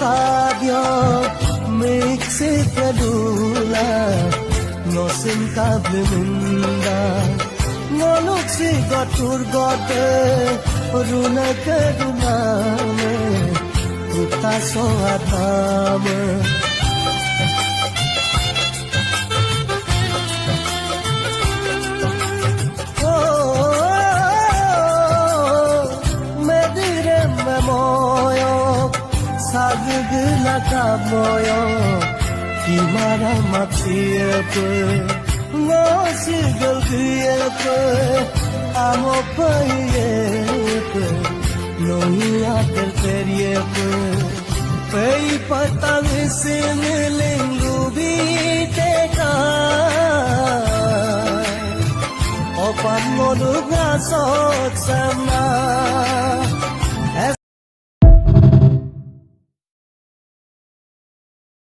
kabyo miksi pedula nosim kablimunda ngoluk si gotur gote runa keduname uta soatame Sagla kamoyo kimara mapsiyepe ngosigal kiyepe amo payepe nohiya terteriyepe pei patang similing lubi teka opan moduga sot sama